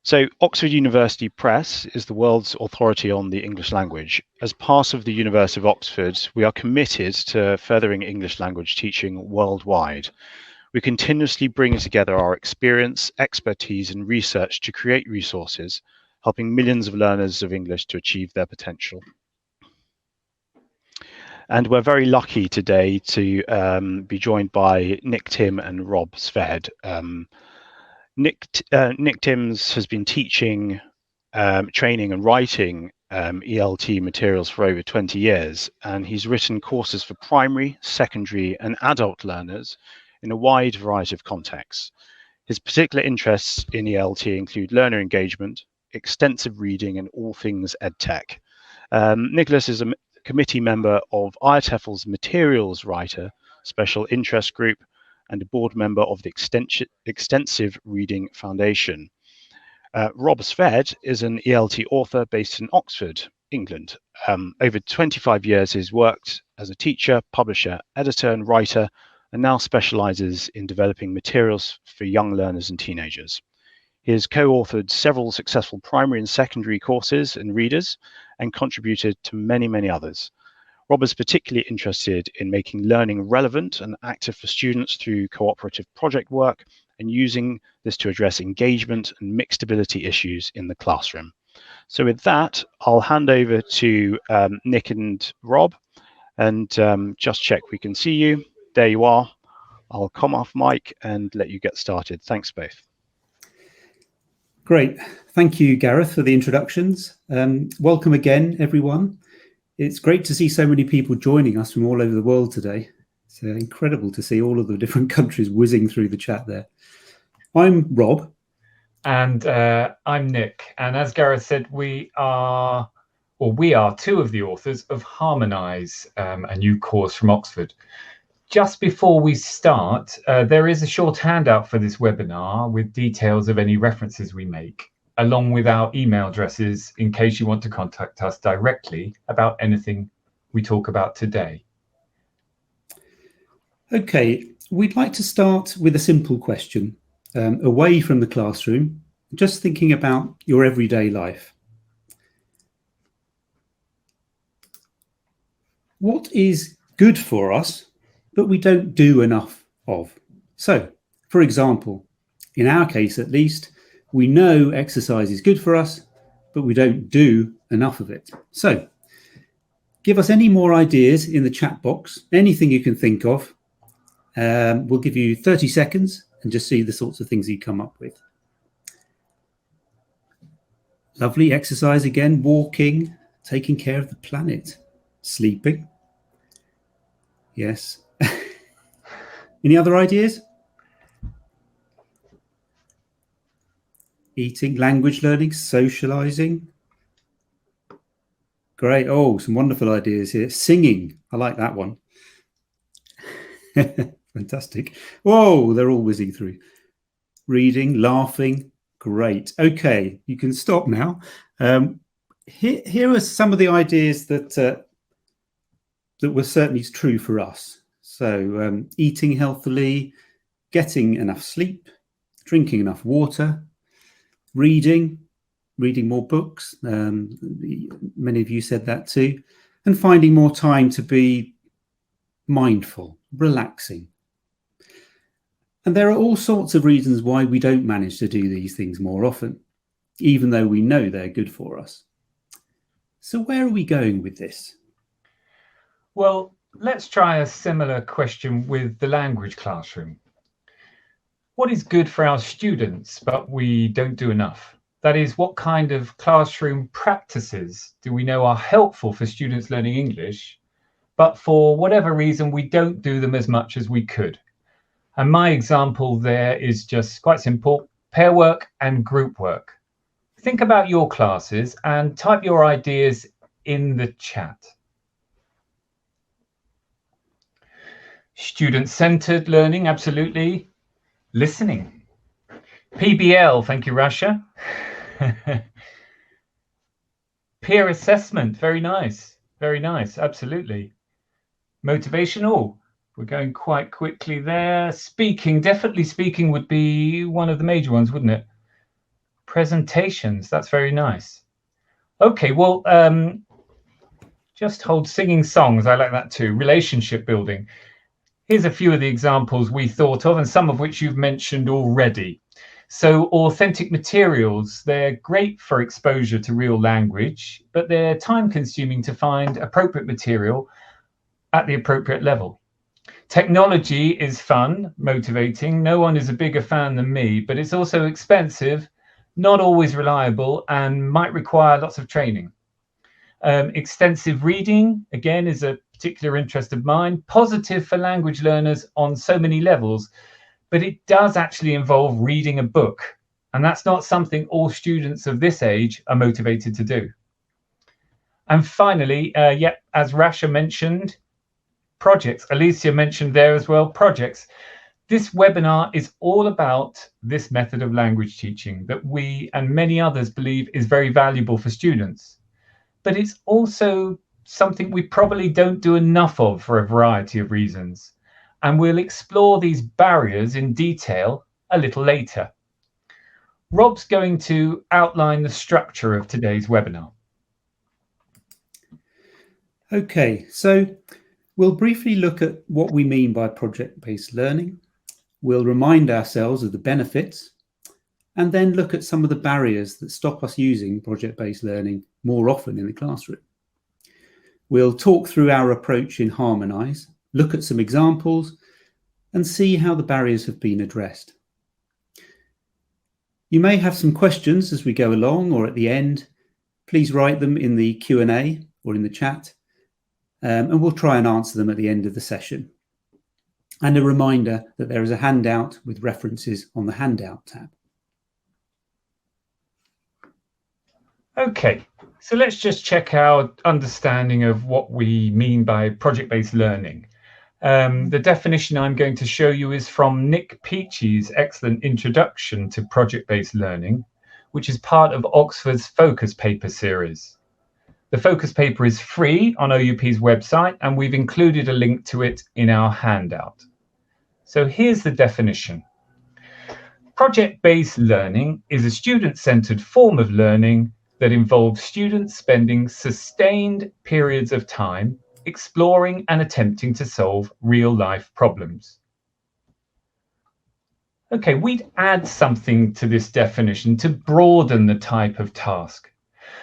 So Oxford University Press is the world's authority on the English language. As part of the University of Oxford, we are committed to furthering English language teaching worldwide. We continuously bring together our experience, expertise, and research to create resources, helping millions of learners of English to achieve their potential. And we're very lucky today to be joined by Nick, Tim, and Rob Sved. Nick Timms has been teaching, training, and writing ELT materials for over 20 years, and he's written courses for primary, secondary, and adult learners in a wide variety of contexts. His particular interests in ELT include learner engagement, extensive reading, and all things EdTech. Nicholas is a committee member of IATEFL's Materials Writer Special Interest Group and a board member of the Extensive Reading Foundation. Rob Sved is an ELT author based in Oxford, England. Over 25 years he's worked as a teacher, publisher, editor and writer, and now specialises in developing materials for young learners and teenagers. He has co-authored several successful primary and secondary courses and readers and contributed to many, many others. Rob is particularly interested in making learning relevant and active for students through cooperative project work and using this to address engagement and mixed ability issues in the classroom. So with that, I'll hand over to Nick and Rob, and just check we can see you. There you are. I'll come off mic and let you get started. Thanks both. Great. Thank you, Gareth, for the introductions. Welcome again, everyone. It's great to see so many people joining us from all over the world today. It's incredible to see all of the different countries whizzing through the chat there. I'm Rob. And I'm Nick. And as Gareth said, we are two of the authors of Harmonize, a new course from Oxford. Just before we start, there is a short handout for this webinar with details of any references we make, along with our email addresses in case you want to contact us directly about anything we talk about today. Okay, we'd like to start with a simple question, away from the classroom, just thinking about your everyday life. What is good for us, but we don't do enough of? So, for example, in our case at least, we know exercise is good for us, but we don't do enough of it. So, give us any more ideas in the chat box, anything you can think of. We'll give you 30 seconds and just see the sorts of things you come up with. Lovely exercise again, walking, taking care of the planet, sleeping. Yes. Any other ideas? Eating, language learning, socializing. Great. Oh, some wonderful ideas here. Singing. I like that one. Fantastic. Whoa, they're all whizzing through. Reading, laughing. Great. Okay, you can stop now. Here are some of the ideas that were certainly true for us. So eating healthily, getting enough sleep, drinking enough water, reading more books. Many of you said that too. And finding more time to be mindful, relaxing. And there are all sorts of reasons why we don't manage to do these things more often, even though we know they're good for us. So where are we going with this? Well, let's try a similar question with the language classroom. What is good for our students, but we don't do enough? That is, what kind of classroom practices do we know are helpful for students learning English, but for whatever reason, we don't do them as much as we could? And my example there is just quite simple: pair work and group work. Think about your classes and type your ideas in the chat. Student-centered learning, absolutely. Listening. PBL, thank you, Rasha. Peer assessment, very nice, absolutely. Motivational, we're going quite quickly there. Speaking, definitely speaking would be one of the major ones, wouldn't it? Presentations, that's very nice. Okay, well, just hold singing songs. I like that too. Relationship building. Here's a few of the examples we thought of, and some of which you've mentioned already. So authentic materials, they're great for exposure to real language, but they're time consuming to find appropriate material at the appropriate level. Technology is fun, motivating. No one is a bigger fan than me, but it's also expensive, not always reliable, and might require lots of training. Extensive reading, again, is a particular interest of mine. Positive for language learners on so many levels, but it does actually involve reading a book. And that's not something all students of this age are motivated to do. And finally, as Rasha mentioned, projects. Alicia mentioned there as well, projects. This webinar is all about this method of language teaching that we and many others believe is very valuable for students. But it's also something we probably don't do enough of for a variety of reasons. And we'll explore these barriers in detail a little later. Rob's going to outline the structure of today's webinar. Okay, so we'll briefly look at what we mean by project-based learning. We'll remind ourselves of the benefits and then look at some of the barriers that stop us using project-based learning more often in the classroom. We'll talk through our approach in Harmonize, look at some examples and see how the barriers have been addressed. You may have some questions as we go along or at the end. Please write them in the Q&A or in the chat, and we'll try and answer them at the end of the session. And a reminder that there is a handout with references on the handout tab. Okay, so let's just check our understanding of what we mean by project-based learning. The definition I'm going to show you is from Nick Peachy's excellent introduction to project-based learning, which is part of Oxford's focus paper series. The focus paper is free on OUP's website, and we've included a link to it in our handout. So here's the definition. Project-based learning is a student-centered form of learning that involves students spending sustained periods of time exploring and attempting to solve real-life problems. Okay, we'd add something to this definition to broaden the type of task.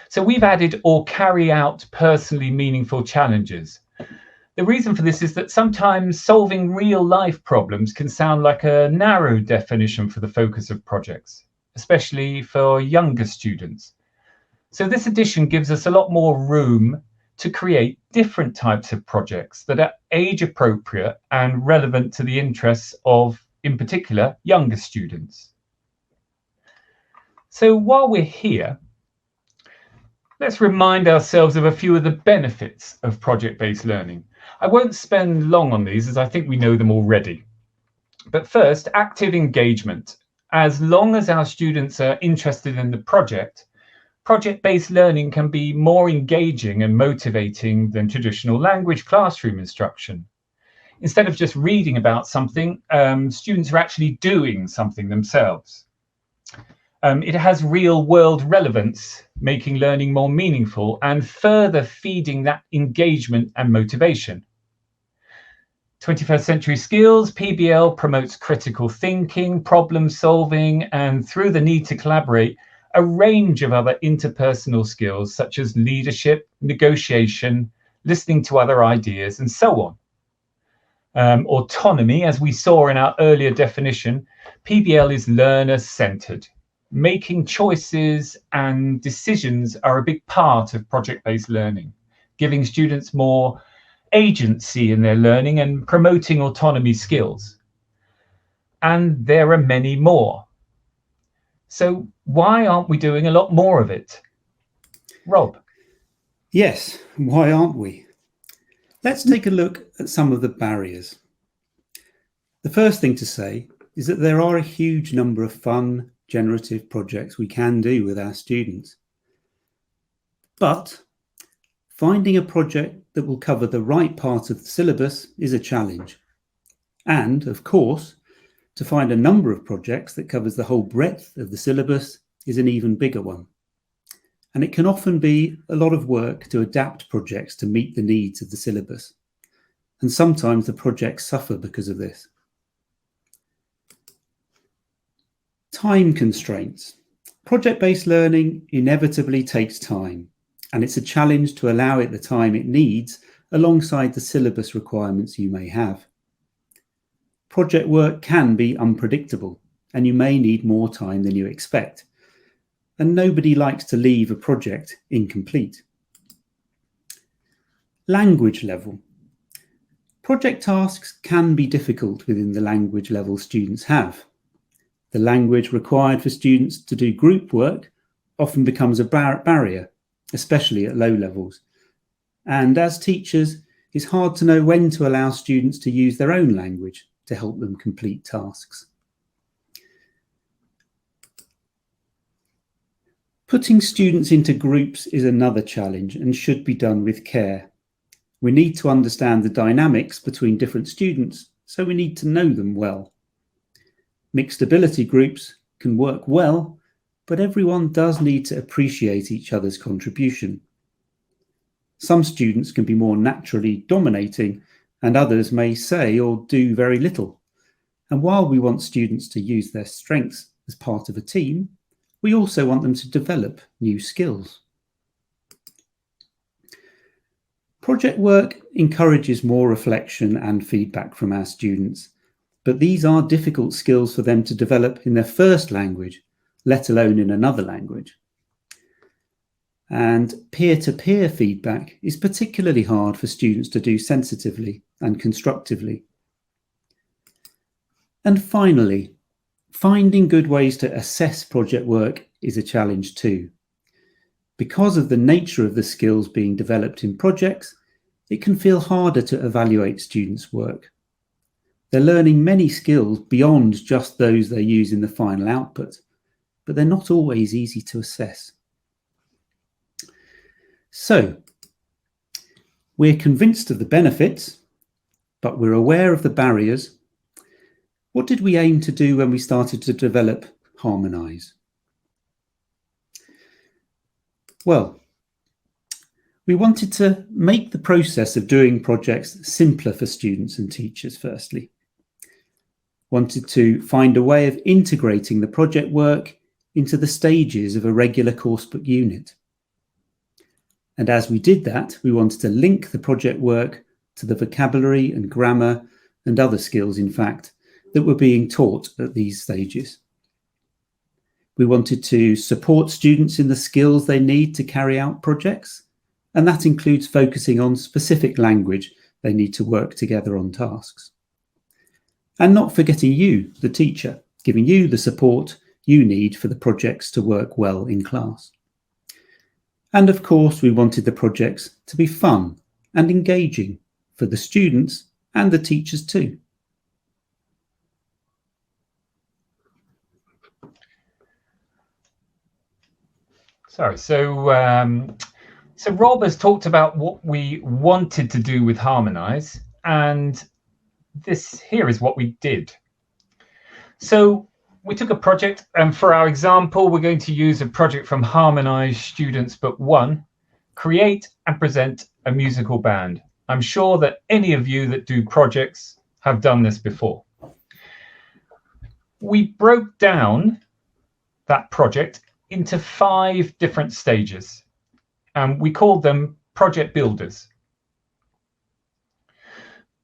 So we've added or carry out personally meaningful challenges. The reason for this is that sometimes solving real-life problems can sound like a narrow definition for the focus of projects, especially for younger students. So this edition gives us a lot more room to create different types of projects that are age appropriate and relevant to the interests of, in particular, younger students. So while we're here, let's remind ourselves of a few of the benefits of project-based learning. I won't spend long on these as I think we know them already. But first, active engagement. As long as our students are interested in the project, project-based learning can be more engaging and motivating than traditional language classroom instruction. Instead of just reading about something, students are actually doing something themselves. It has real-world relevance, making learning more meaningful and further feeding that engagement and motivation. 21st Century Skills, PBL promotes critical thinking, problem solving, and through the need to collaborate, a range of other interpersonal skills such as leadership, negotiation, listening to other ideas, and so on. Autonomy, as we saw in our earlier definition, PBL is learner-centered. Making choices and decisions are a big part of project-based learning, giving students more agency in their learning and promoting autonomy skills. And there are many more. So why aren't we doing a lot more of it? Rob? Yes, why aren't we? Let's take a look at some of the barriers. The first thing to say is that there are a huge number of fun, generative projects we can do with our students. But finding a project that will cover the right part of the syllabus is a challenge. And, of course, to find a number of projects that covers the whole breadth of the syllabus is an even bigger one. And it can often be a lot of work to adapt projects to meet the needs of the syllabus. And sometimes the projects suffer because of this. Time constraints. Project-based learning inevitably takes time, and it's a challenge to allow it the time it needs alongside the syllabus requirements you may have. Project work can be unpredictable, and you may need more time than you expect. And nobody likes to leave a project incomplete. Language level. Project tasks can be difficult within the language level students have. The language required for students to do group work often becomes a barrier, especially at low levels. And as teachers, it's hard to know when to allow students to use their own language to help them complete tasks. Putting students into groups is another challenge and should be done with care. We need to understand the dynamics between different students, so we need to know them well. Mixed ability groups can work well, but everyone does need to appreciate each other's contribution. Some students can be more naturally dominating, and others may say or do very little. And while we want students to use their strengths as part of a team, we also want them to develop new skills. Project work encourages more reflection and feedback from our students, but these are difficult skills for them to develop in their first language, let alone in another language. And peer-to-peer feedback is particularly hard for students to do sensitively and constructively. And finally, finding good ways to assess project work is a challenge too. Because of the nature of the skills being developed in projects, it can feel harder to evaluate students' work. They're learning many skills beyond just those they use in the final output, but they're not always easy to assess. So, we're convinced of the benefits, but we're aware of the barriers. What did we aim to do when we started to develop Harmonize? Well, we wanted to make the process of doing projects simpler for students and teachers, firstly. Wanted to find a way of integrating the project work into the stages of a regular coursebook unit. And as we did that, we wanted to link the project work to the vocabulary and grammar and other skills, in fact, that were being taught at these stages. We wanted to support students in the skills they need to carry out projects, and that includes focusing on specific language they need to work together on tasks. And not forgetting you, the teacher, giving you the support you need for the projects to work well in class. And of course, we wanted the projects to be fun and engaging for the students and the teachers too. Sorry, so Rob has talked about what we wanted to do with Harmonize, and this here is what we did. So we took a project, and for our example, we're going to use a project from Harmonize Students Book 1, create and present a musical band. I'm sure that any of you that do projects have done this before. We broke down that project into 5 different stages, and we called them project builders.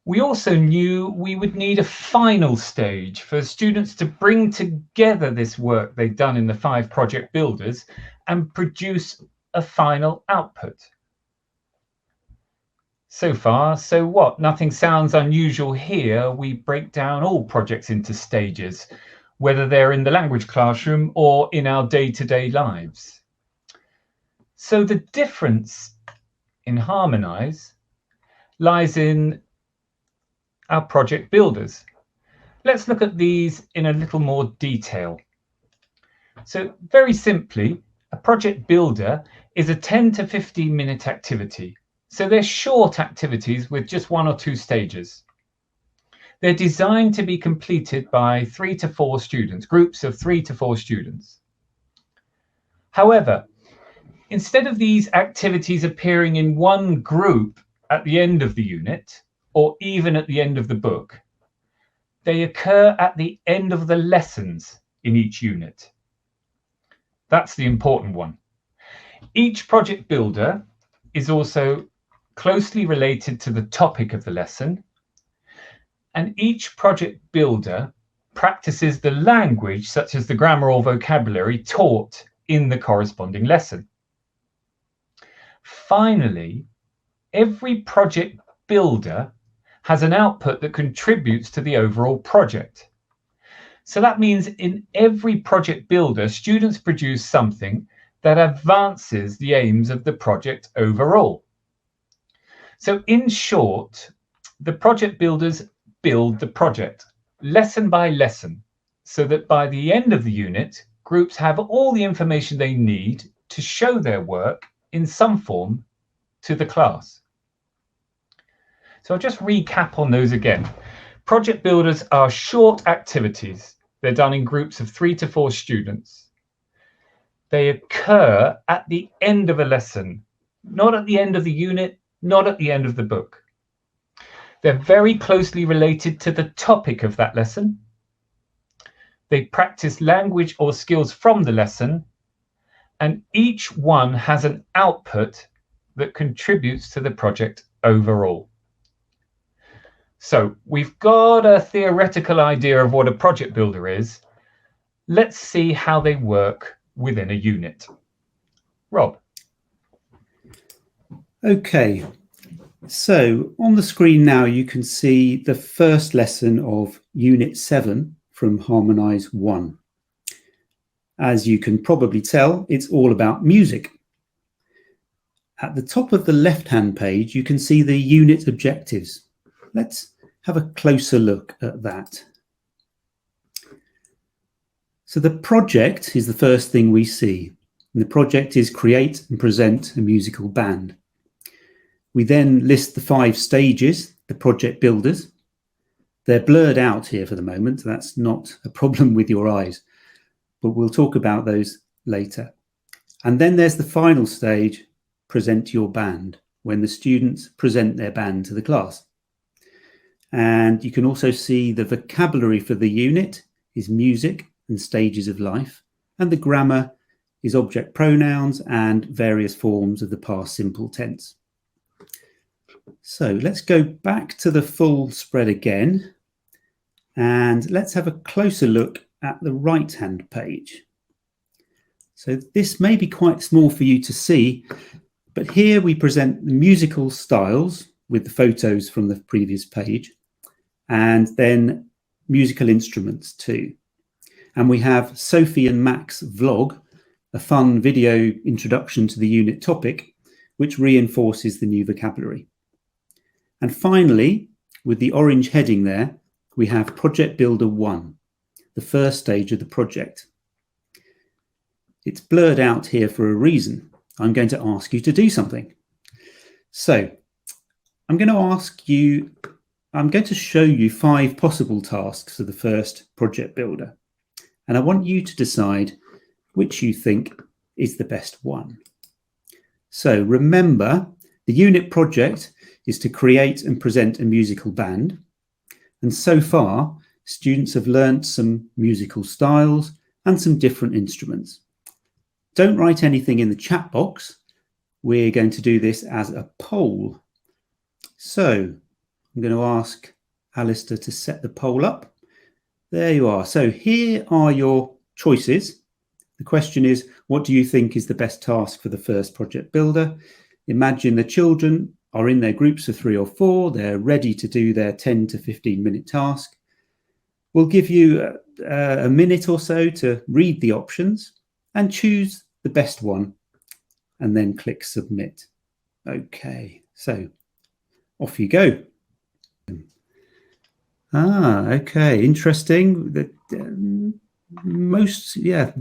We also knew we would need a final stage for students to bring together this work they've done in the 5 project builders and produce a final output. So far, so what? Nothing sounds unusual here. We break down all projects into stages, whether they're in the language classroom or in our day-to-day lives. So the difference in Harmonize lies in our project builders. Let's look at these in a little more detail. So very simply, a project builder is a 10 to 15 minute activity. So they're short activities with just 1 or 2 stages. They're designed to be completed by 3 to 4 students, groups of 3 to 4 students. However, instead of these activities appearing in one group at the end of the unit, or even at the end of the book, they occur at the end of the lessons in each unit. That's the important one. Each project builder is also closely related to the topic of the lesson, and each project builder practices the language, such as the grammar or vocabulary, taught in the corresponding lesson. Finally, every project builder has an output that contributes to the overall project. So that means in every project builder, students produce something that advances the aims of the project overall. So in short, the project builders build the project lesson by lesson, so that by the end of the unit, groups have all the information they need to show their work in some form to the class. So I'll just recap on those again. Project builders are short activities. They're done in groups of 3 to 4 students. They occur at the end of a lesson, not at the end of the unit, not at the end of the book. They're very closely related to the topic of that lesson. They practice language or skills from the lesson, and each one has an output that contributes to the project overall. So we've got a theoretical idea of what a project builder is. Let's see how they work within a unit. Rob. Okay, so on the screen now you can see the first lesson of Unit 7 from Harmonize 1. As you can probably tell, it's all about music. At the top of the left-hand page, you can see the unit objectives. Let's have a closer look at that. So the project is the first thing we see. And the project is create and present a musical band. We then list the 5 stages, the project builders. They're blurred out here for the moment. That's not a problem with your eyes, but we'll talk about those later. And then there's the final stage, present your band, when the students present their band to the class. And you can also see the vocabulary for the unit is music and stages of life, and the grammar is object pronouns and various forms of the past simple tense. So let's go back to the full spread again, and let's have a closer look at the right-hand page. So this may be quite small for you to see, but here we present the musical styles with the photos from the previous page, and then musical instruments too. And we have Sophie and Max vlog, a fun video introduction to the unit topic, which reinforces the new vocabulary. And finally, with the orange heading there, we have Project Builder 1, the first stage of the project. It's blurred out here for a reason. I'm going to ask you to do something. So I'm going to show you 5 possible tasks for the first project builder. And I want you to decide which you think is the best one. So remember, the unit project is to create and present a musical band. And so far, students have learnt some musical styles and some different instruments. Don't write anything in the chat box. We're going to do this as a poll. So I'm going to ask Alistair to set the poll up. There you are. So here are your choices. The question is, what do you think is the best task for the first project builder? Imagine the children are in their groups of 3 or 4. They're ready to do their 10 to 15 minute task. We'll give you a minute or so to read the options and choose the best one and then click submit. Okay, so off you go. Okay, interesting. We've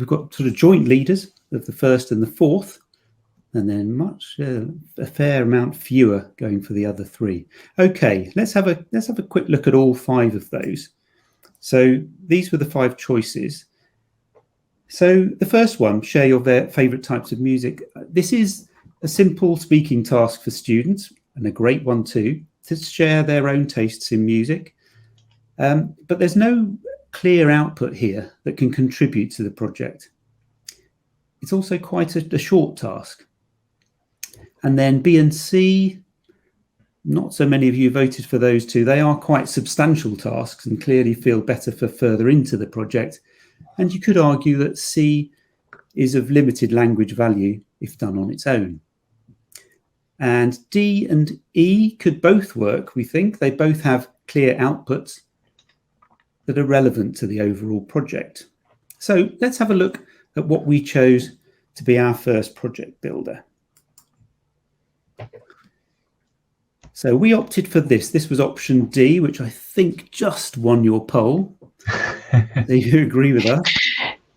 got sort of joint leaders of the first and the fourth, and then a fair amount fewer going for the other 3. Okay, let's have a quick look at all 5 of those. So these were the 5 choices. So the first one, share your favourite types of music. This is a simple speaking task for students, and a great one too, to share their own tastes in music. But there's no clear output here that can contribute to the project. It's also quite a short task. And then B and C, not so many of you voted for those two. They are quite substantial tasks and clearly feel better for further into the project. And you could argue that C is of limited language value if done on its own. And D and E could both work, we think. They both have clear outputs that are relevant to the overall project. So let's have a look at what we chose to be our first project builder. So we opted for this. This was option D, which I think just won your poll. Do you agree with us?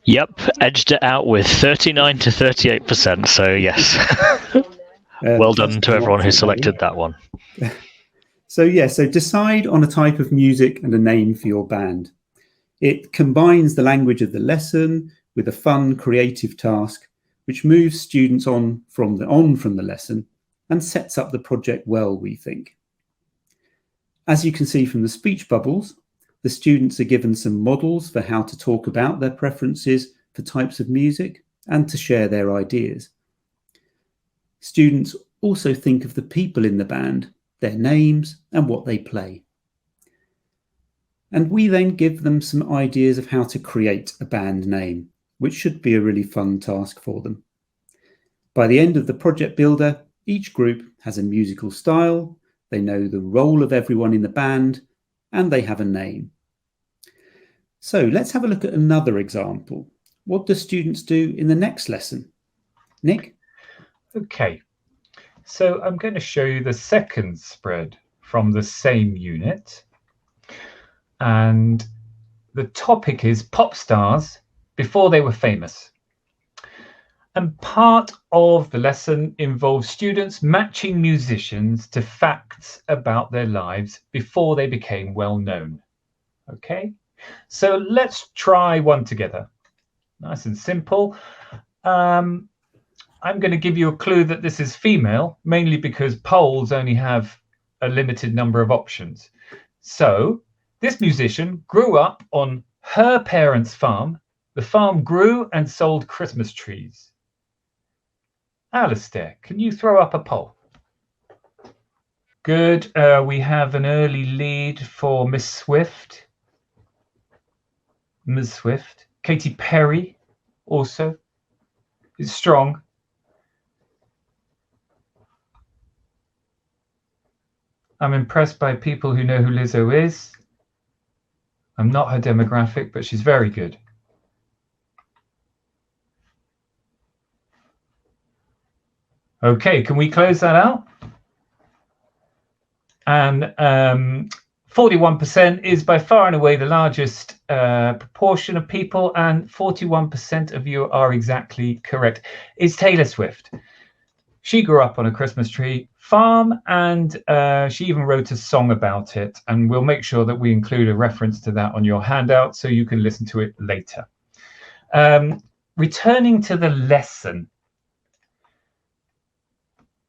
Yep, edged it out with 39 to 38%. So yes, well done to everyone who selected that one. So decide on a type of music and a name for your band. It combines the language of the lesson with a fun, creative task, which moves students on from the lesson and sets up the project well, we think. As you can see from the speech bubbles, the students are given some models for how to talk about their preferences for types of music and to share their ideas. Students also think of the people in the band, their names and what they play. And we then give them some ideas of how to create a band name, which should be a really fun task for them. By the end of the project builder, each group has a musical style, they know the role of everyone in the band, and they have a name. So let's have a look at another example. What do students do in the next lesson? Nick? Okay, so I'm going to show you the second spread from the same unit. And the topic is pop stars before they were famous. And part of the lesson involves students matching musicians to facts about their lives before they became well known. Okay, so let's try one together. Nice and simple. I'm going to give you a clue that this is female, mainly because polls only have a limited number of options. So this musician grew up on her parents' farm. The farm grew and sold Christmas trees. Alistair, can you throw up a poll? Good. We have an early lead for Miss Swift. Ms. Swift. Katy Perry also is strong. I'm impressed by people who know who Lizzo is. I'm not her demographic, but she's very good. Okay, can we close that out? And 41% is by far and away the largest proportion of people, and 41% of you are exactly correct. It's Taylor Swift. She grew up on a Christmas tree farm, and she even wrote a song about it. And we'll make sure that we include a reference to that on your handout so you can listen to it later. Returning to the lesson.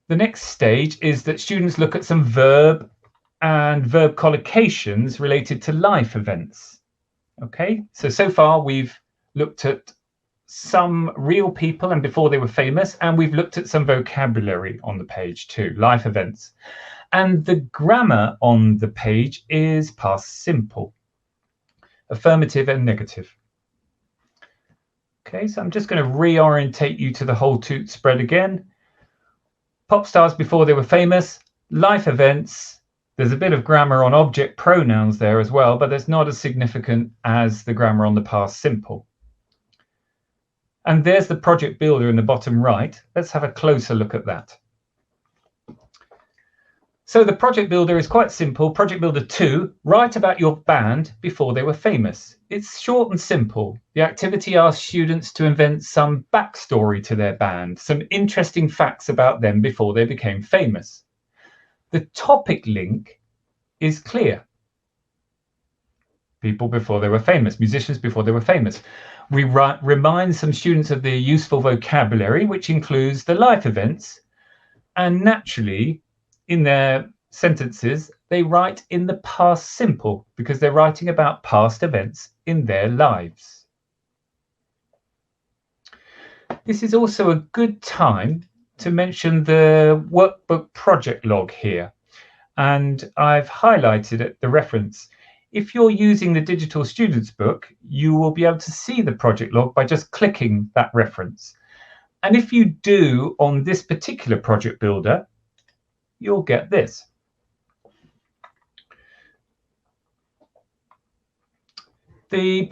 The next stage is that students look at some verb and verb collocations related to life events. Okay, so far we've looked at some real people and before they were famous, and we've looked at some vocabulary on the page too, life events. And the grammar on the page is past simple, affirmative and negative. Okay, so I'm just going to reorientate you to the whole toot spread again. Pop stars before they were famous, life events. There's a bit of grammar on object pronouns there as well, but it's not as significant as the grammar on the past simple. And there's the project builder in the bottom right. Let's have a closer look at that. So the project builder is quite simple. Project builder 2, write about your band before they were famous. It's short and simple. The activity asks students to invent some backstory to their band, some interesting facts about them before they became famous. The topic link is clear. people before they were famous, musicians before they were famous. We remind some students of their useful vocabulary, which includes the life events. And naturally, in their sentences, they write in the past simple because they're writing about past events in their lives. This is also a good time to mention the workbook project log here. And I've highlighted it, the reference. If you're using the digital students book, you will be able to see the project log by just clicking that reference. And if you do on this particular project builder, you'll get this. The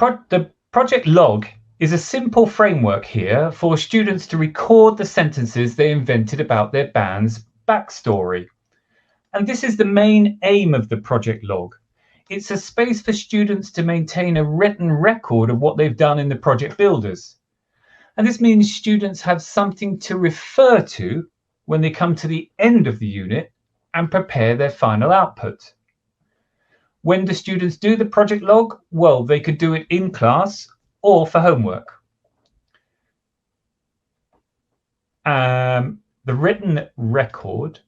project log is a simple framework here for students to record the sentences they invented about their band's backstory. And this is the main aim of the project log. It's a space for students to maintain a written record of what they've done in the project builders. And this means students have something to refer to when they come to the end of the unit and prepare their final output. When do students do the project log? Well, they could do it in class or for homework. The written record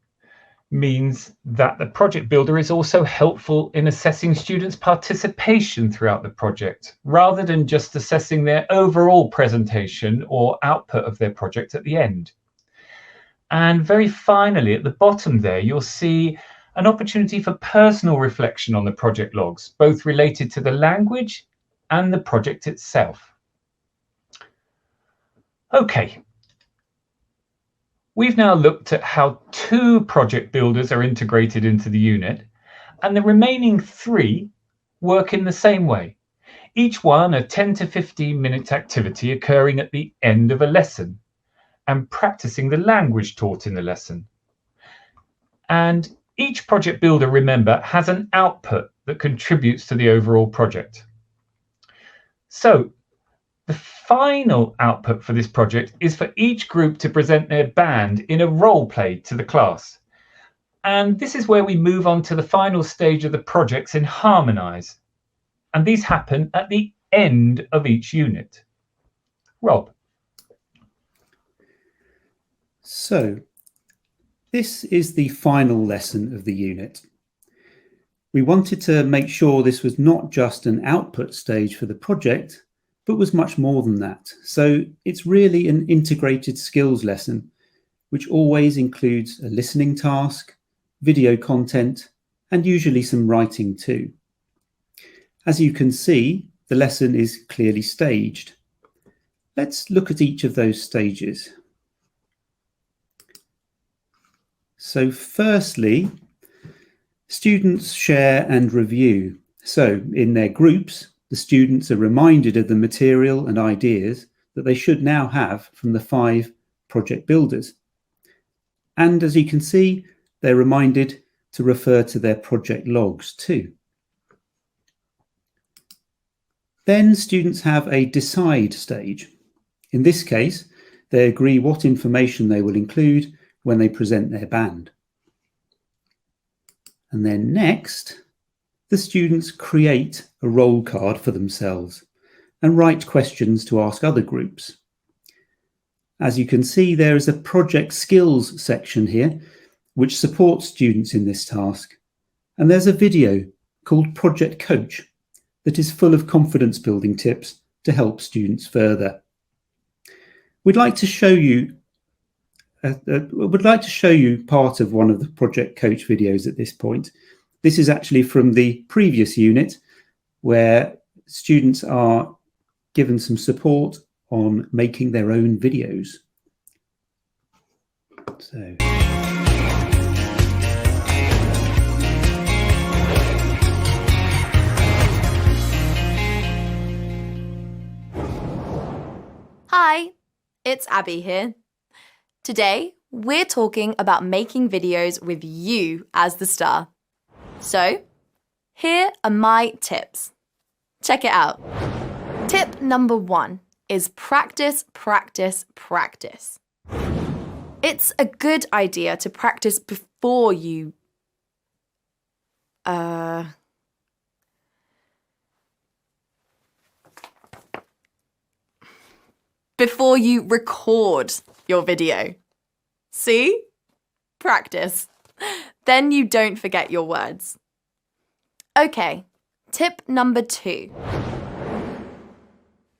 means that the project builder is also helpful in assessing students' participation throughout the project, rather than just assessing their overall presentation or output of their project at the end. And very finally, at the bottom there, you'll see an opportunity for personal reflection on the project logs, both related to the language and the project itself. Okay. We've now looked at how 2 project builders are integrated into the unit, and the remaining 3 work in the same way. Each one a 10 to 15 minute activity occurring at the end of a lesson and practicing the language taught in the lesson. And each project builder, remember, has an output that contributes to the overall project. So the final output for this project is for each group to present their band in a role play to the class. And this is where we move on to the final stage of the projects in Harmonize. And these happen at the end of each unit. Rob. So, this is the final lesson of the unit. We wanted to make sure this was not just an output stage for the project, but was much more than that. So it's really an integrated skills lesson, which always includes a listening task, video content, and usually some writing too. As you can see, the lesson is clearly staged. Let's look at each of those stages. So firstly, students share and review. So in their groups, the students are reminded of the material and ideas that they should now have from the 5 project builders. And as you can see, they're reminded to refer to their project logs too. Then students have a decide stage. In this case, they agree what information they will include when they present their band. And then next, the students create a role card for themselves and write questions to ask other groups. As you can see, there is a project skills section here, which supports students in this task. And there's a video called Project Coach that is full of confidence building tips to help students further. We'd like to show you part of one of the Project Coach videos at this point. This is actually from the previous unit where students are given some support on making their own videos. So. Hi, it's Abby here. Today, we're talking about making videos with you as the star. So, here are my tips. Check it out. Tip number 1 is practice, practice, practice. It's a good idea to practice before you before you record your video. See? Practice. Then you don't forget your words. Okay, tip number 2.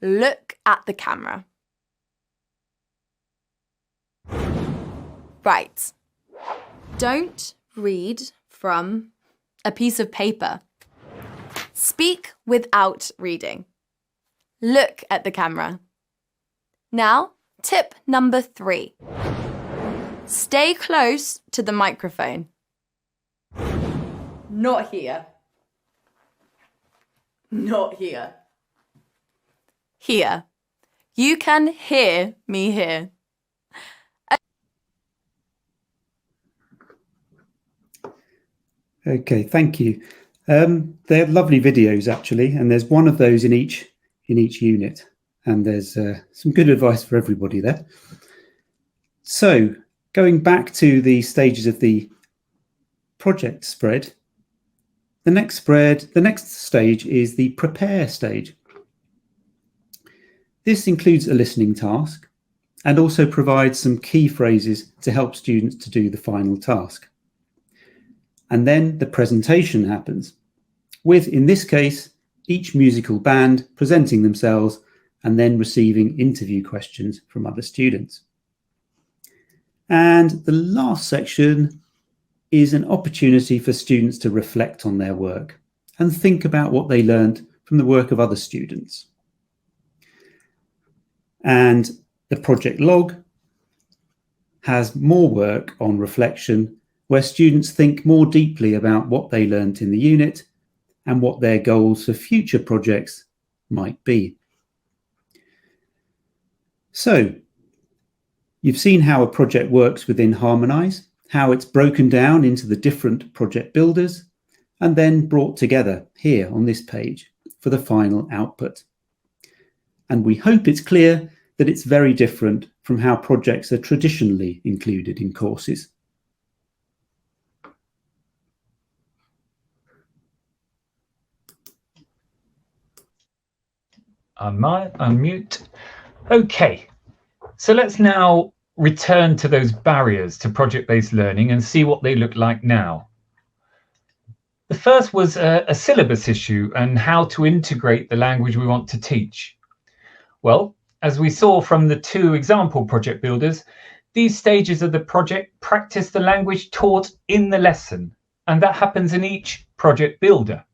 Look at the camera. Right. Don't read from a piece of paper. Speak without reading. Look at the camera. Now, tip number 3. Stay close to the microphone. Not here. Not here. Here. You can hear me here. Okay, thank you. They're lovely videos actually, and there's one of those in each unit, and there's some good advice for everybody there. So going back to the stages of the project spread, the next stage is the prepare stage. This includes a listening task and also provides some key phrases to help students to do the final task. And then the presentation happens, with, in this case, each musical band presenting themselves and then receiving interview questions from other students. And the last section is an opportunity for students to reflect on their work and think about what they learned from the work of other students. And the project log has more work on reflection, where students think more deeply about what they learnt in the unit and what their goals for future projects might be. So, you've seen how a project works within Harmonize, how it's broken down into the different project builders and then brought together here on this page for the final output. And we hope it's clear that it's very different from how projects are traditionally included in courses. Unmute. Okay, so let's now return to those barriers to project-based learning and see what they look like now. The first was a syllabus issue and how to integrate the language we want to teach. Well, as we saw from the 2 example project builders, these stages of the project practice the language taught in the lesson, and that happens in each project builder.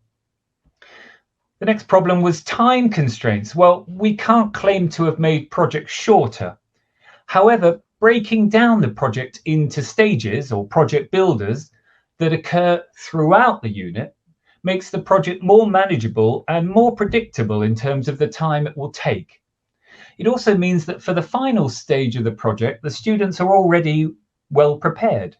The next problem was time constraints. Well, we can't claim to have made projects shorter. However, breaking down the project into stages or project builders that occur throughout the unit makes the project more manageable and more predictable in terms of the time it will take. It also means that for the final stage of the project, the students are already well prepared.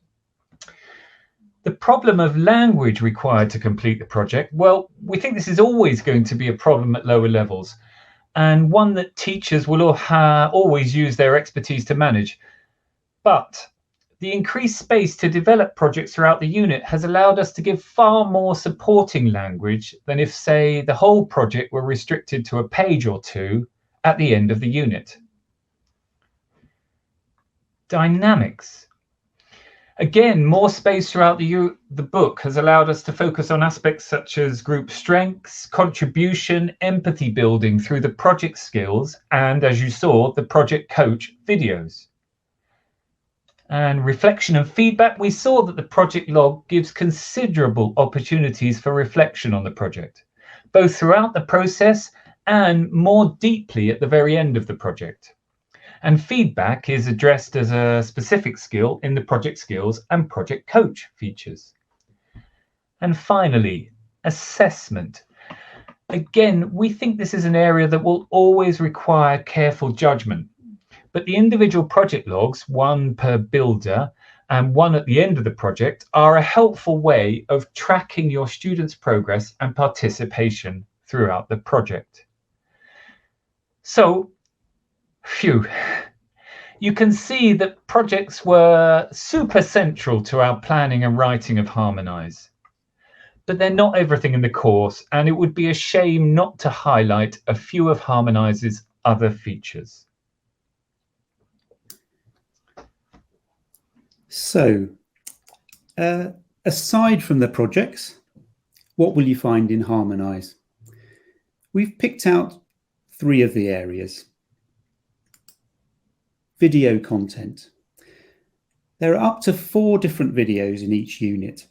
The problem of language required to complete the project, well, we think this is always going to be a problem at lower levels, and one that teachers will always use their expertise to manage. But the increased space to develop projects throughout the unit has allowed us to give far more supporting language than if, say, the whole project were restricted to a page or 2 at the end of the unit. Dynamics. Again, more space throughout the book has allowed us to focus on aspects such as group strengths, contribution, empathy building through the project skills, and as you saw, the project coach videos. And reflection and feedback, we saw that the project log gives considerable opportunities for reflection on the project, both throughout the process and more deeply at the very end of the project. And feedback is addressed as a specific skill in the project skills and project coach features. And finally, assessment. Again, we think this is an area that will always require careful judgment, but the individual project logs, 1 per builder and 1 at the end of the project, are a helpful way of tracking your students' progress and participation throughout the project. So, phew. You can see that projects were super central to our planning and writing of Harmonize. But they're not everything in the course, and it would be a shame not to highlight a few of Harmonize's other features. So, aside from the projects, what will you find in Harmonize? We've picked out 3 of the areas. Video content. There are up to 4 different videos in each unit.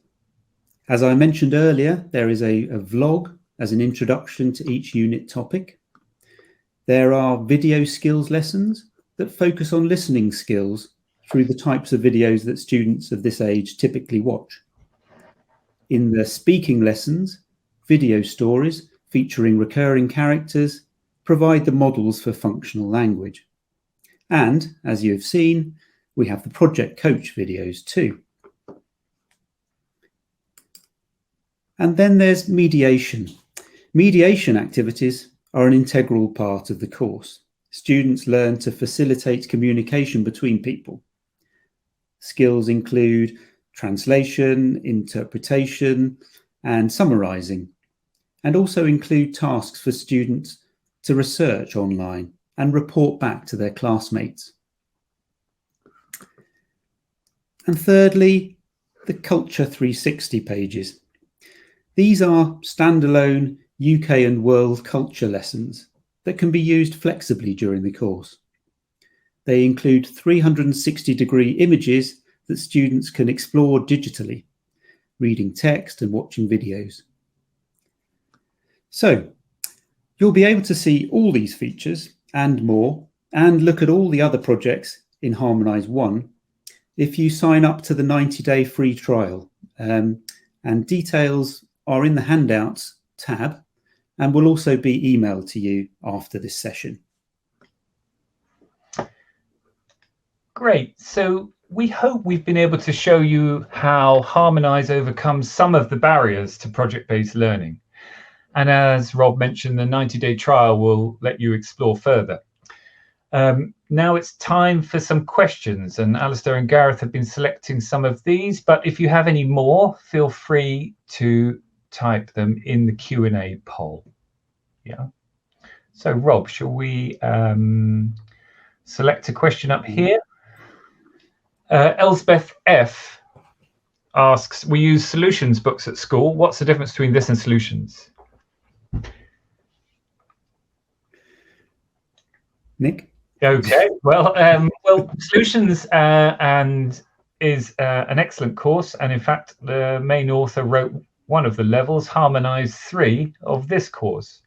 As I mentioned earlier, there is a vlog as an introduction to each unit topic. There are video skills lessons that focus on listening skills through the types of videos that students of this age typically watch. In the speaking lessons, video stories featuring recurring characters provide the models for functional language. And, as you have seen, we have the Project Coach videos too. And then there's mediation. Mediation activities are an integral part of the course. Students learn to facilitate communication between people. Skills include translation, interpretation, and summarizing, and also include tasks for students to research online and report back to their classmates. And thirdly, the Culture 360 pages. These are standalone UK and world culture lessons that can be used flexibly during the course. They include 360-degree images that students can explore digitally, reading text and watching videos. So, you'll be able to see all these features and more, and look at all the other projects in Harmonize 1 if you sign up to the 90-day free trial. And details are in the handouts tab and will also be emailed to you after this session. Great. So we hope we've been able to show you how Harmonize overcomes some of the barriers to project-based learning. And as Rob mentioned, the 90-day trial will let you explore further. Now it's time for some questions, and Alistair and Gareth have been selecting some of these, but if you have any more, feel free to type them in the Q&A poll. Yeah. So Rob, shall we select a question up here? Elsbeth F asks, we use solutions books at school. What's the difference between this and solutions? Nick? Okay, well, Solutions and is an excellent course, and in fact, the main author wrote one of the levels, Harmonize 3, of this course.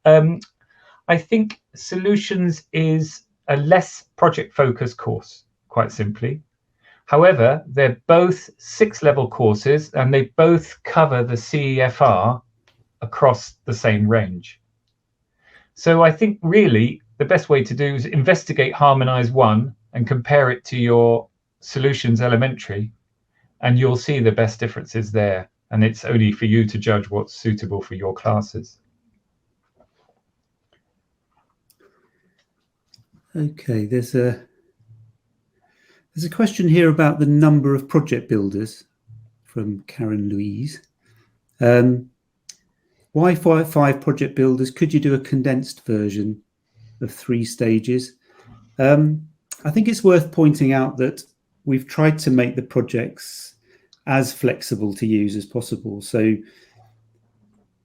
I think Solutions is a less project-focused course, quite simply. However, they're both 6-level courses, and they both cover the CEFR across the same range. So I think really the best way to do is investigate Harmonize 1 and compare it to your Solutions Elementary, and you'll see the best differences there. And it's only for you to judge what's suitable for your classes. Okay, there's a question here about the number of project builders from Karen Louise. Why 5 project builders? Could you do a condensed version of 3 stages? I think it's worth pointing out that we've tried to make the projects as flexible to use as possible. So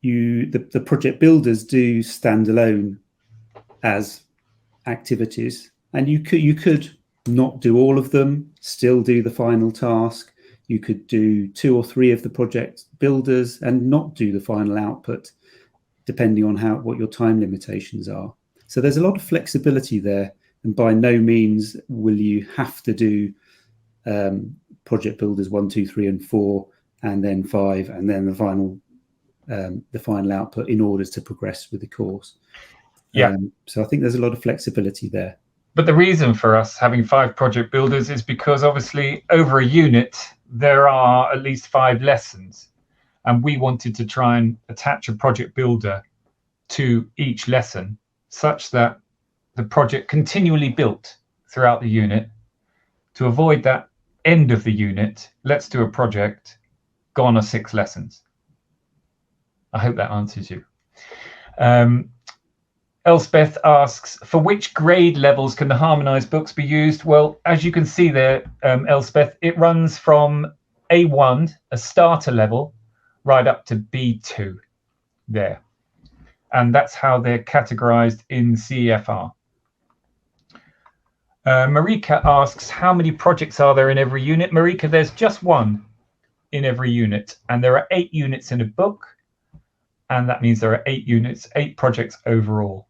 the project builders do stand alone as activities, and you could not do all of them, still do the final task. You could do 2 or 3 of the project builders and not do the final output, depending on what your time limitations are. So there's a lot of flexibility there, and by no means will you have to do project builders 1, 2, 3, and 4, and then 5, and then the final output in order to progress with the course. Yeah. So I think there's a lot of flexibility there. But the reason for us having 5 project builders is because obviously over a unit, there are at least 5 lessons. And we wanted to try and attach a project builder to each lesson such that the project continually built throughout the unit. To avoid that end of the unit, let's do a project, gone are 6 lessons. I hope that answers you. Elspeth asks, for which grade levels can the Harmonize books be used? Well, as you can see there, Elspeth, it runs from A1, a starter level, right up to B2 there. And that's how they're categorized in CEFR. Marika asks, how many projects are there in every unit? Marika, there's just one in every unit, and there are 8 units in a book, and that means there are 8 units, 8 projects overall.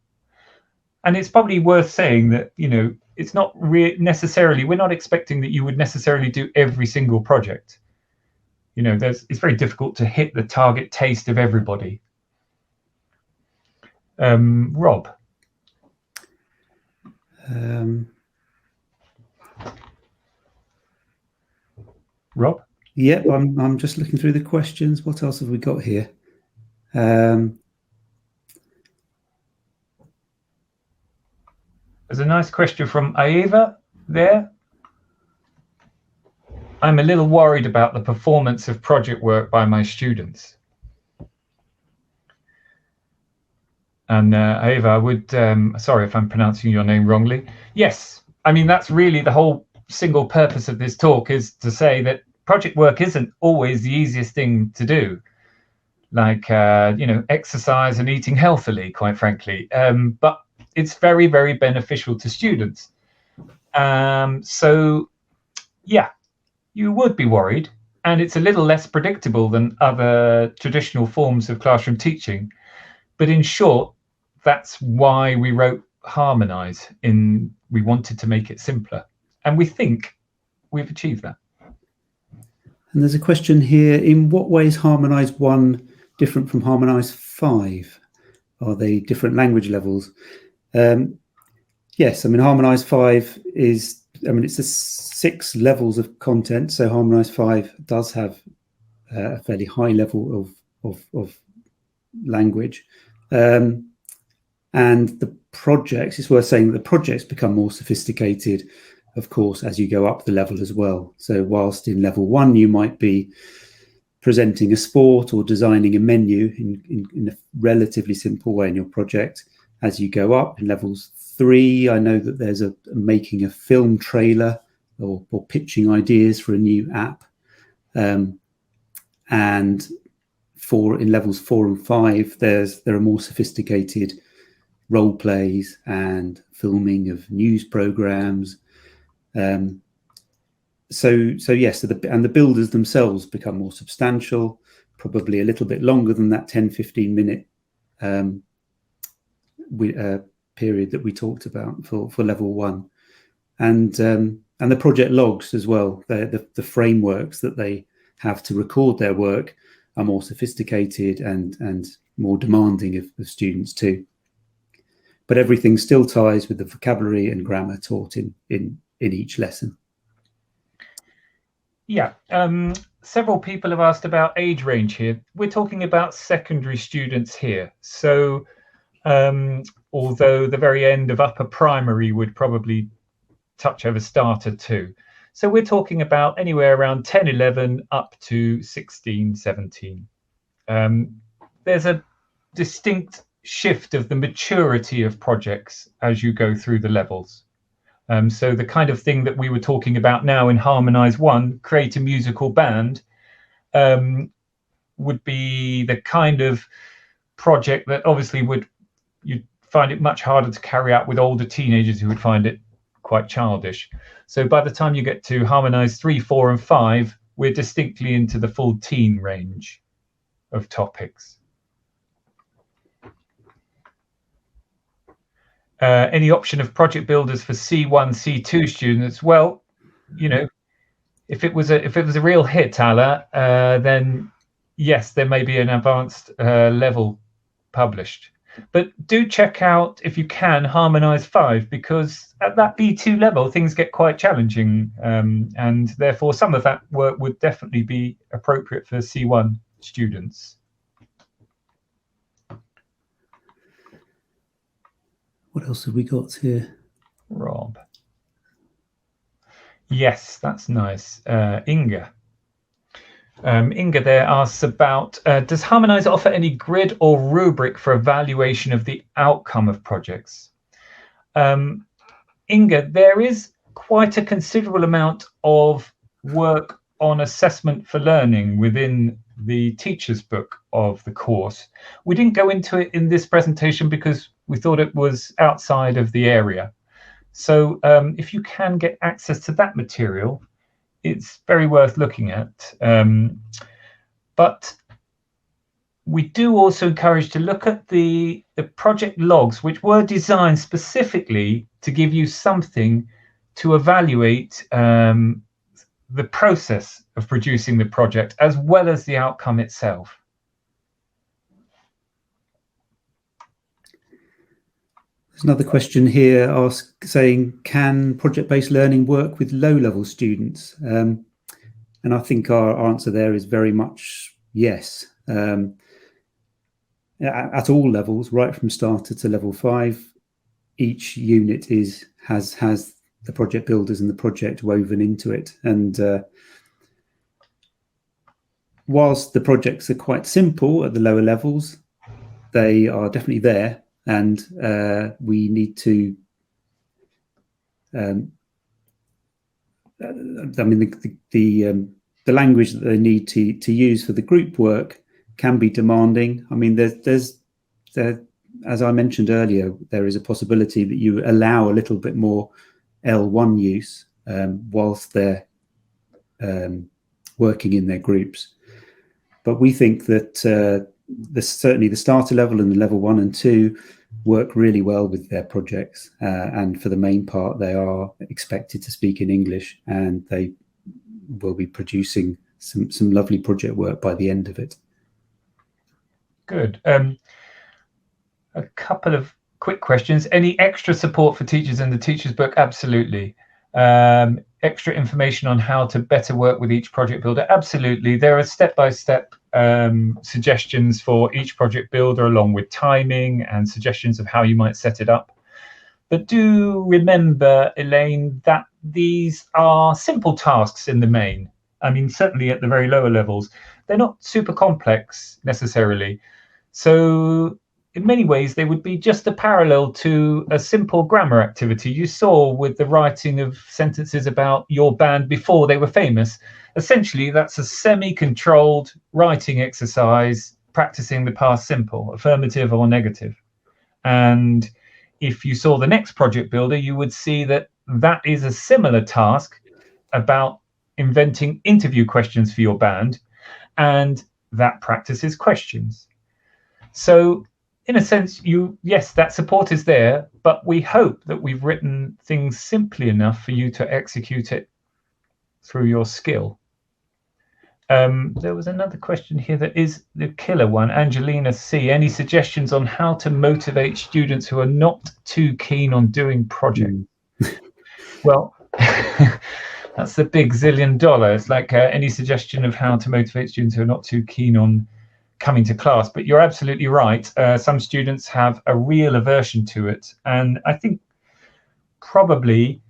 And it's probably worth saying that, you know, it's not necessarily, we're not expecting that you would necessarily do every single project. You know, it's very difficult to hit the target taste of everybody. Rob. Rob? Yep, I'm just looking through the questions. What else have we got here? There's a nice question from Aeva there. I'm a little worried about the performance of project work by my students. And Aeva, I would, sorry if I'm pronouncing your name wrongly. Yes, I mean, that's really the whole single purpose of this talk, is to say that project work isn't always the easiest thing to do. Like, you know, exercise and eating healthily, quite frankly. But it's very, very beneficial to students. So, yeah, you would be worried. And it's a little less predictable than other traditional forms of classroom teaching. But in short, that's why we wrote Harmonize. We wanted to make it simpler. And we think we've achieved that. And there's a question here, in what way is Harmonize 1 different from Harmonize 5? Are they different language levels? Yes, I mean, Harmonize 5 is, I mean, it's the 6 levels of content. So Harmonize 5 does have a fairly high level of language. And the projects, it's worth saying that the projects become more sophisticated, of course, as you go up the level as well. So whilst in level 1, you might be presenting a sport or designing a menu in a relatively simple way in your project, as you go up in levels 3, I know that there's making a film trailer or pitching ideas for a new app. And in levels 4 and 5, there are more sophisticated role plays and filming of news programs. So yes, and the builders themselves become more substantial, probably a little bit longer than that 10-15 minute period that we talked about for level 1, and the project logs as well. The frameworks that they have to record their work are more sophisticated and more demanding of students too. But everything still ties with the vocabulary and grammar taught in each lesson. Yeah, several people have asked about age range here. We're talking about secondary students here. So although the very end of upper primary would probably touch over starter too. So we're talking about anywhere around 10, 11 up to 16, 17. There's a distinct shift of the maturity of projects as you go through the levels. So the kind of thing that we were talking about now in Harmonize 1, create a musical band, would be the kind of project that obviously you'd find it much harder to carry out with older teenagers who would find it quite childish. So by the time you get to Harmonize 3, 4, and 5, we're distinctly into the full teen range of topics. Any option of project builders for C1, C2 students? Well, you know, if it was a real hit, Ala, then yes, there may be an advanced level published. But do check out, if you can, Harmonize 5, because at that B2 level, things get quite challenging, and therefore some of that work would definitely be appropriate for C1 students. What else have we got here? Rob. Yes, that's nice. Inga. Inga there asks about, does Harmonize offer any grid or rubric for evaluation of the outcome of projects? Inga, there is quite a considerable amount of work on assessment for learning within the teacher's book of the course. We didn't go into it in this presentation because we thought it was outside of the area. So if you can get access to that material, it's very worth looking at. But we do also encourage to look at the project logs, which were designed specifically to give you something to evaluate the process of producing the project as well as the outcome itself. There's another question here saying, can project-based learning work with low-level students? And I think our answer there is very much yes. At all levels, right from starter to level 5, each unit has the project builders and the project woven into it. And whilst the projects are quite simple at the lower levels, they are definitely there, and we need to. I mean, the language that they need to use for the group work can be demanding. I mean, there's as I mentioned earlier, there is a possibility that you allow a little bit more L1 use whilst they're working in their groups. But we think that certainly the starter level and the level 1 and 2 work really well with their projects. And for the main part, they are expected to speak in English, and they will be producing some lovely project work by the end of it. Good. A couple of quick questions. Any extra support for teachers in the teacher's book? Absolutely. Extra information on how to better work with each project builder? Absolutely. There are step-by-step suggestions for each project builder, along with timing and suggestions of how you might set it up. But do remember, Elaine, that these are simple tasks in the main. I mean, certainly at the very lower levels, they're not super complex necessarily. So in many ways, they would be just a parallel to a simple grammar activity you saw with the writing of sentences about your band before they were famous. Essentially, that's a semi-controlled writing exercise, practicing the past simple, affirmative or negative. And if you saw the next project builder, you would see that that is a similar task about inventing interview questions for your band, and that practices questions. So in a sense, yes, that support is there, but we hope that we've written things simply enough for you to execute it through your skill. There was another question here that is the killer one. Angelina C. Any suggestions on how to motivate students who are not too keen on doing projects? Well, that's the big $1 zillion. It's like any suggestion of how to motivate students who are not too keen on coming to class. But you're absolutely right. Some students have a real aversion to it. And I think probably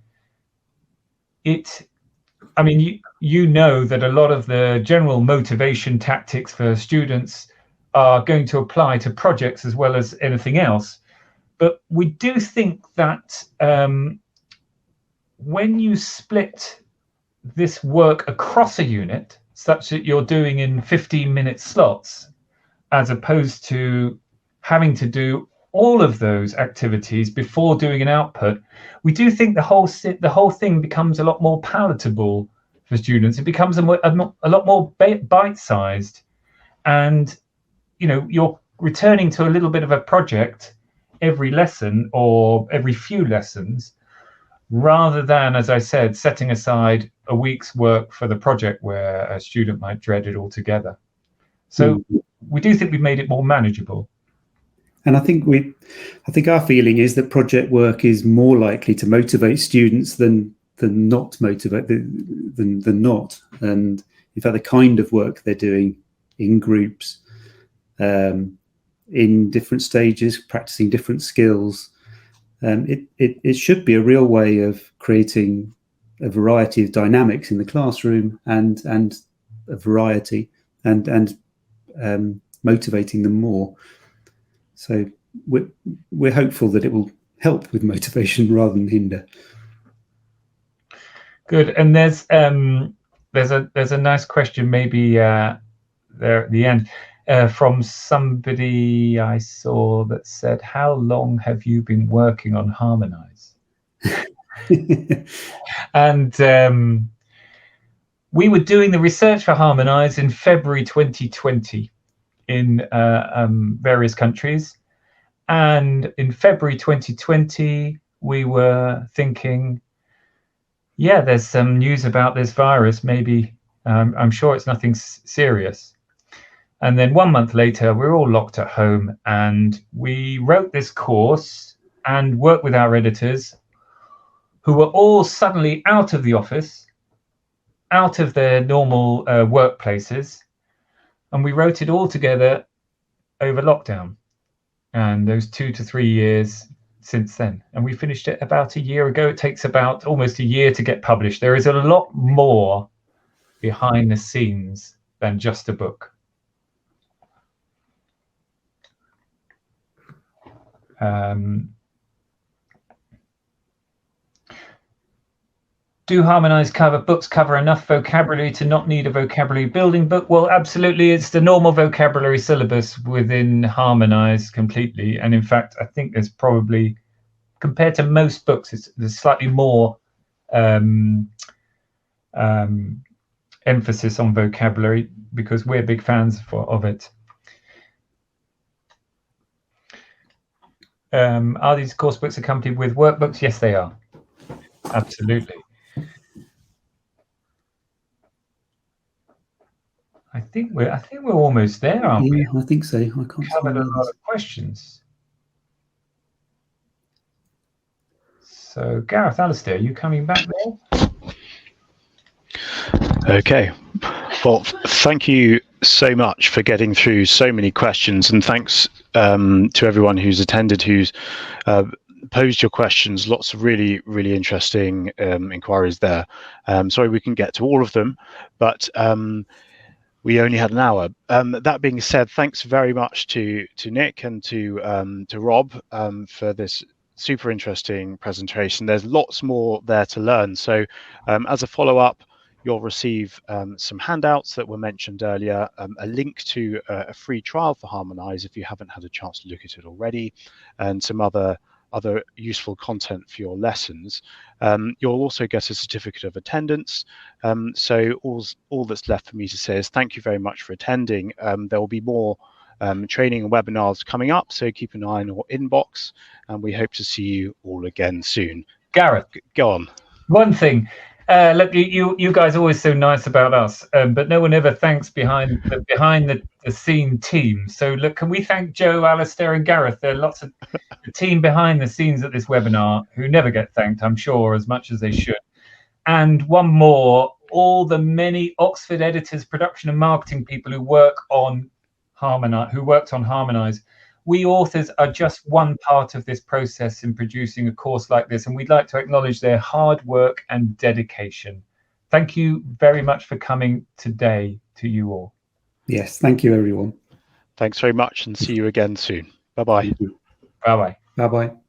I mean, you know that a lot of the general motivation tactics for students are going to apply to projects as well as anything else. But we do think that when you split this work across a unit, such that you're doing in 15-minute slots, as opposed to having to do all of those activities before doing an output, we do think the whole thing becomes a lot more palatable for students. It becomes a lot more bite-sized, and you're returning to a little bit of a project every lesson or every few lessons, rather than, as I said, setting aside a week's work for the project where a student might dread it altogether. So we do think we've made it more manageable. And I think our feeling is that project work is more likely to motivate students than not motivate than not. And in fact, the kind of work they're doing in groups, in different stages, practicing different skills, it should be a real way of creating a variety of dynamics in the classroom and a variety and motivating them more. So we're hopeful that it will help with motivation rather than hinder. Good. And there's a nice question maybe there at the end from somebody I saw that said, how long have you been working on Harmonize? And we were doing the research for Harmonize in February 2020 in various countries. And in February 2020, we were thinking, yeah, there's some news about this virus. Maybe I'm sure it's nothing serious. And then 1 month later, we're all locked at home, and we wrote this course and worked with our editors, who were all suddenly out of the office, out of their normal workplaces, and we wrote it all together over lockdown. And those 2 to 3 years since then, and we finished it about a year ago. It takes about almost a year to get published. There is a lot more behind the scenes than just a book. Do Harmonize books cover enough vocabulary to not need a vocabulary building book? Well, absolutely. It's the normal vocabulary syllabus within Harmonize completely. And in fact, I think there's probably, compared to most books, there's slightly more emphasis on vocabulary because we're big fans of it. Are these course books accompanied with workbooks? Yes, they are. Absolutely. I think we're almost there, aren't we? I think so. I can't covered a lot of questions. So, Gareth, Alistair, are you coming back there? Okay. Well, thank you so much for getting through so many questions, and thanks to everyone who's attended, who's posed your questions. Lots of really, really interesting inquiries there. Sorry we can get to all of them, but we only had an hour. That being said, thanks very much to Nick and to Rob for this super interesting presentation. There's lots more there to learn. So as a follow-up, you'll receive some handouts that were mentioned earlier, a link to a free trial for Harmonize if you haven't had a chance to look at it already, and some other useful content for your lessons. You'll also get a certificate of attendance. So all that's left for me to say is thank you very much for attending. There will be more training and webinars coming up, so keep an eye on your inbox, and we hope to see you all again soon. Gareth, go on. One thing. Look, you guys are always so nice about us, but no one ever thanks behind the scene team. So look, can we thank Joe, Alistair, and Gareth? There are lots of the team behind the scenes at this webinar who never get thanked, I'm sure, as much as they should. And one more, all the many Oxford editors, production and marketing people who worked on Harmonize. We authors are just one part of this process in producing a course like this, and we'd like to acknowledge their hard work and dedication. Thank you very much for coming today, to you all. Yes, thank you, everyone. Thanks very much, and see you again soon. Bye-bye. Bye-bye. Bye-bye.